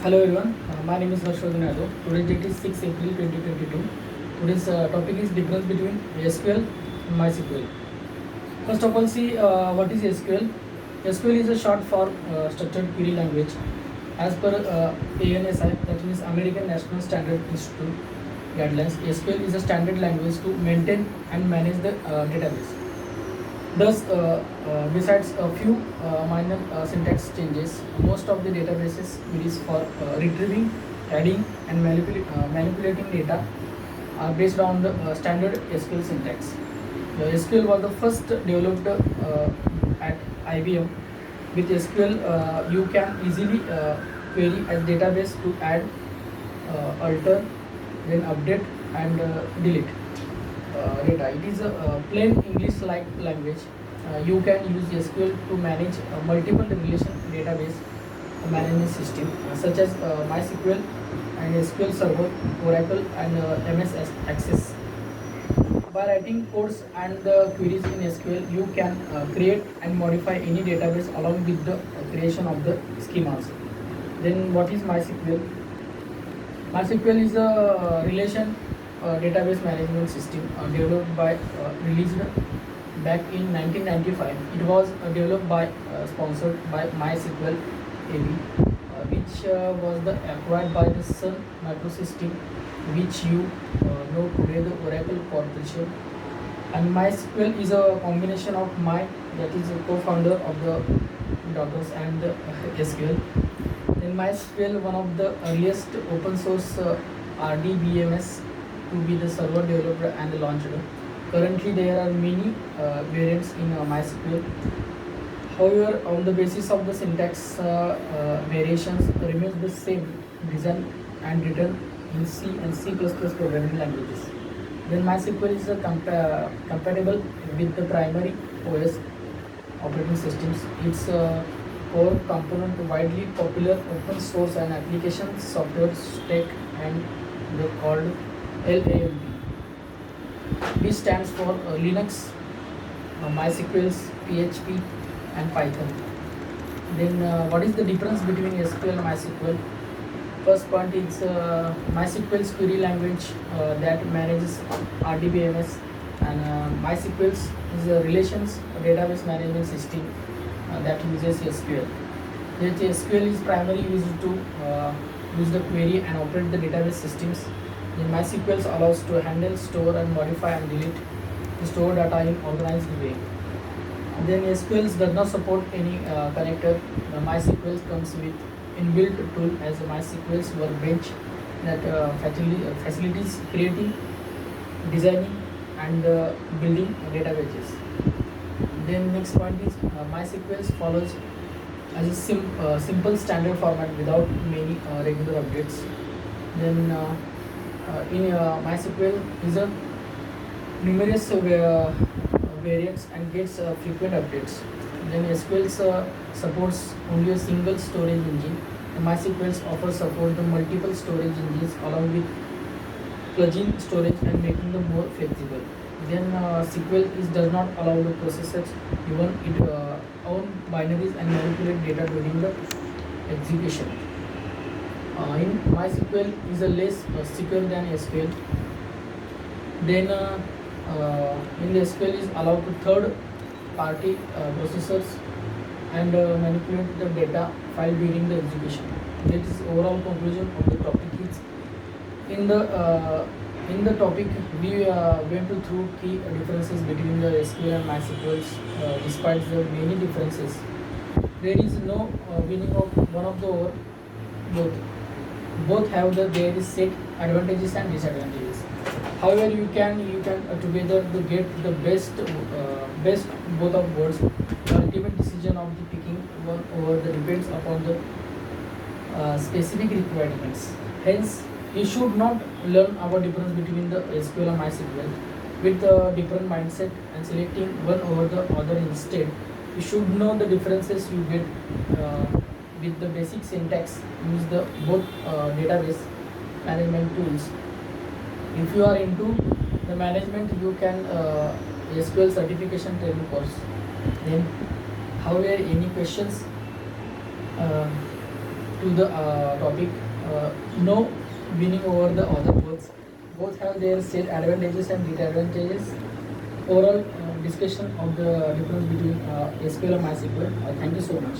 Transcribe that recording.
Hello everyone, my name is Harshvardhan Yadav. Today's date is 6 April 2022. Today's topic is difference between SQL and MySQL. First of all, see what is SQL. SQL is a short for structured query language. As per ANSI, that means American National Standard Institute guidelines, SQL is a standard language to maintain and manage the database. Thus, besides a few minor syntax changes, most of the databases queries for retrieving, adding, and manipulating data are based on the standard SQL syntax. The SQL was the first developed at IBM. With SQL, you can easily query a database to add, alter, then update and delete data. It is a plain English-like language. You can use SQL to manage multiple relation database management system such as MySQL and SQL Server, Oracle and MS Access. By writing codes and the queries in SQL, you can create and modify any database along with the creation of the schemas. Then what is MySQL? MySQL is a relation database management system developed by released back in 1995. It was developed by sponsored by MySQL AB, which was acquired by the Sun Microsystem, which you know today the Oracle Corporation. And MySQL is a combination of that is a co-founder of the Dockers and the SQL. Then MySQL, one of the earliest open source RDBMS to be the server developed and launched. Currently, there are many variants in MySQL. However, on the basis of the syntax variations remains the same, designed and written in C and C++ programming languages. Then MySQL is compatible with the primary OS operating systems. It's a core component widely popular open source and application software stack and the called LAMP. which stands for Linux, MySQL, PHP and Python. Then what is the difference between SQL and MySQL? First point is MySQL's query language that manages RDBMS, and MySQL is a relations database management system that uses SQL. That SQL is primarily used to use the query and operate the database systems. Then MySQL allows to handle, store and modify and delete the stored data in organized way. Then SQL does not support any connector. MySQL comes with inbuilt tool as a MySQL's workbench that facilitates creating, designing and building databases. Then next point is MySQL follows as a simple standard format without many regular updates. Then in MySQL is a numerous variants and gets frequent updates. Then SQL supports only a single storage engine. MySQL offers support the multiple storage engines along with plugin storage and making them more flexible. Then SQL does not allow the processors even it own binaries and manipulate data during the execution. In MySQL is a less secure than SQL. Then in the SQL is allowed to third party processors and manipulate the data file during the execution. That is overall conclusion of the topic. Is in the topic we went through key differences between the SQL and MySQL. Despite the many differences, there is no winning of one of the over both. Both have their set advantages and disadvantages. However, you can together get the best both of worlds. The ultimate decision of the picking one over the depends upon the specific requirements. Hence, you should not learn about difference between the SQL and MySQL with a different mindset and selecting one over the other instead. You should know the differences you get with the basic syntax. Use the both database management tools. If you are into the management, you can SQL certification training course. Then, however, any questions to the topic. No winning over the other both. Both have their said advantages and disadvantages. Overall discussion of the difference between SQL and MySQL. Thank you so much.